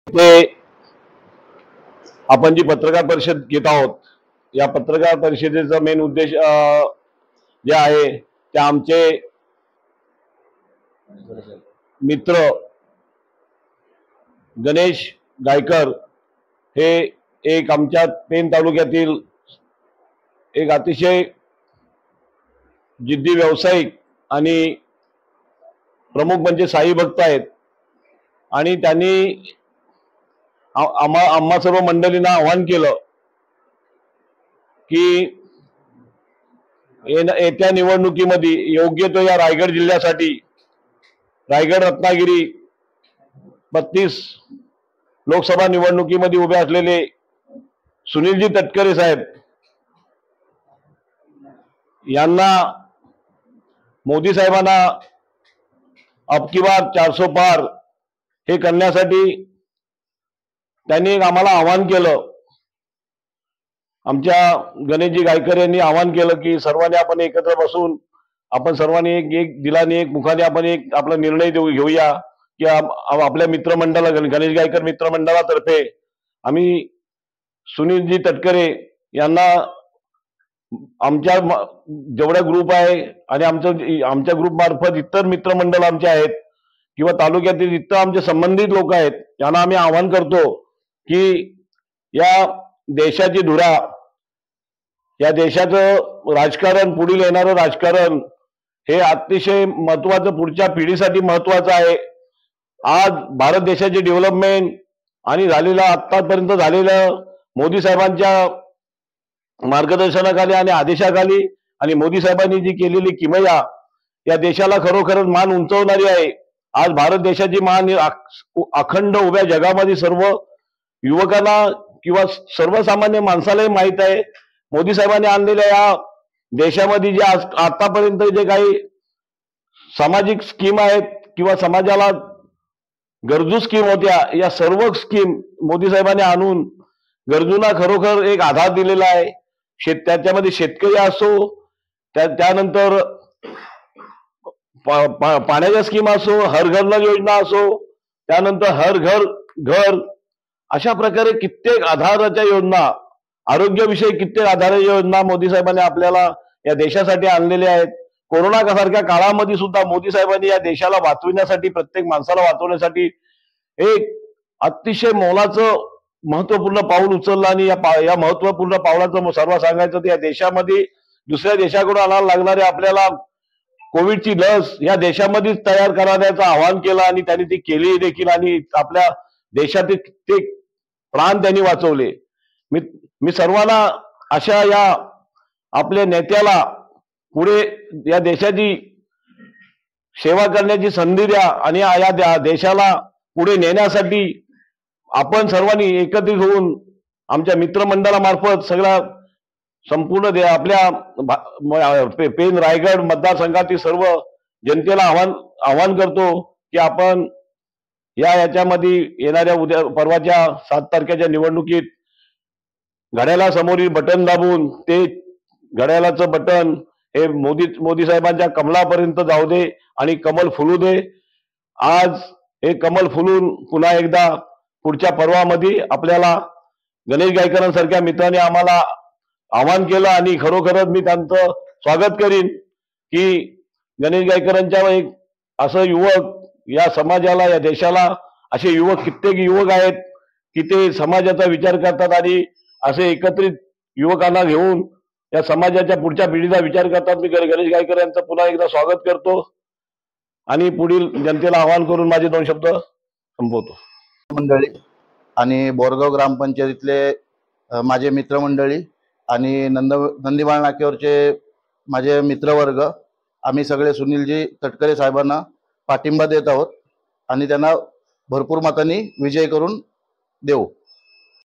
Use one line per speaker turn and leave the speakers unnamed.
ते आपण जी पत्रकार परिषद घेत आहोत, या पत्रकार परिषदेचा मेन उद्देश जे आहे ते आमचे मित्र गणेश गायकर हे एक आमच्या पेन तालुक्यातील एक अतिशय जिद्दी व्यावसायिक आणि प्रमुख म्हणजे साई भक्त आहेत आणि त्यांनी आम्हा सर्व मंडळींना आवाहन केलं की येत्या निवडणुकीमध्ये योग्य तो या रायगड जिल्ह्यासाठी रायगड रत्नागिरी 32 लोकसभा निवडणुकीमध्ये उभे असलेले सुनीलजी तटकरे साहेब यांना मोदी साहेबांना अब की बार 400 पार हे करण्यासाठी त्यांनी आम्हाला आवाहन केलं। आमच्या गणेशजी गायकर यांनी आवाहन केलं की सर्वांनी आपण एकत्र बसून आपण सर्वांनी एक दिलाने एक मुखाने आपण एक आपला निर्णय घेऊया की आपल्या मित्रमंडळा गणेश गायकर मित्रमंडळातर्फे आम्ही सुनीलजी तटकरे यांना आमच्या जेवढा ग्रुप आहे आणि आमच्या ग्रुप मार्फत इतर मित्रमंडळ आमचे आहेत किंवा तालुक्यातील इतर आमचे संबंधित लोक आहेत यांना आम्ही आवाहन करतो की या देशाची धुरा, या देशाचं राजकारण, पुढील येणारं राजकारण हे अतिशय महत्वाचं, पुढच्या पिढीसाठी महत्वाचं आहे। आज भारत देशाची डेव्हलपमेंट आणि झालेला आतापर्यंत झालेलं मोदी साहेबांच्या मार्गदर्शनाखाली आणि आदेशाखाली आणि मोदी साहेबांनी जी केलेली किमया या देशाला खरोखरच मान उंचवणारी आहे। आज भारत देशाची मान अखंड उभ्या जगामध्ये सर्व युवकांना किंवा सर्वसामान्य माणसालाही माहित आहे। मोदी साहेबांनी आणलेल्या या देशामध्ये जे आतापर्यंत जे काही सामाजिक स्कीम आहेत किंवा समाजाला गरजू स्कीम होत्या, या सर्व स्कीम मोदी साहेबांनी आणून गरजूंना खरोखर एक आधार दिलेला आहे। त्याच्यामध्ये शेतकरी असो, त्यानंतर पाण्याच्या स्कीम असो, हर घर नल योजना असो, त्यानंतर हर घर अशा प्रकारे कित्येक आधाराच्या योजना, आरोग्यविषयी कित्येक आधाराच्या योजना मोदी साहेबांनी आपल्याला या देशासाठी आणलेल्या आहेत। कोरोना सारख्या काळामध्ये सुद्धा मोदी साहेबांनी या देशाला वाचविण्यासाठी, प्रत्येक माणसाला वाचवण्यासाठी एक अतिशय मोलाचं महत्वपूर्ण पाऊल उचललं आणि या महत्वपूर्ण पावलाचं सर्व सांगायचं तर या देशामध्ये दुसऱ्या देशाकडून आणायला लागणारे आपल्याला कोविडची लस या देशामध्येच तयार करण्याचं आवाहन केलं आणि त्यांनी ती केली देखील आणि आपल्या देशातील कित्येक प्राण त्यांनी वाचवले। मी सर्वांना अशा या आपल्या नेत्याला पुढे या देशाची सेवा करण्याची संधी द्या आणि या देशाला पुढे नेण्यासाठी आपण सर्वांनी एकत्रित होऊन आमच्या मित्रमंडळामार्फत सगळ्या संपूर्ण आपल्या पेन रायगड मतदारसंघातील सर्व जनतेला आवाहन करतो की आपण याच्यामध्ये येणाऱ्या परवाच्या 7 तारखेच्या निवडणुकीत घड्याला समोरील बटन दाबून ते घड्याळाचं बटन हे मोदी साहेबांच्या कमलापर्यंत जाऊ दे आणि कमल फुलू दे। आज हे कमल फुलून पुन्हा एकदा पुढच्या पर्वामध्ये आपल्याला गणेश गायकरांसारख्या मित्रांनी आम्हाला आवाहन केलं आणि खरोखरच मी त्यांचं स्वागत करीन की गणेश गायकरांच्या एक असं युवक या समाजाला, या देशाला असे युवक कित्येक युवक आहेत की ते समाजाचा विचार करतात आणि असे एकत्रित युवकांना घेऊन या समाजाच्या पुढच्या पिढीचा विचार करतात। मी गणेश गायकर यांचं पुन्हा एकदा स्वागत करतो आणि पुढील जनतेला आवाहन करून माझे 2 शब्द संपवतो।
मंडळी आणि बोरगाव ग्रामपंचायतीतले माझे मित्रमंडळी आणि नंदीबाळ नाक्यावरचे माझे मित्रवर्ग, आम्ही सगळे सुनीलजी तटकरे साहेबांना पाठिंबा देत आहोत आणि त्यांना भरपूर मतांनी विजय करून देऊ।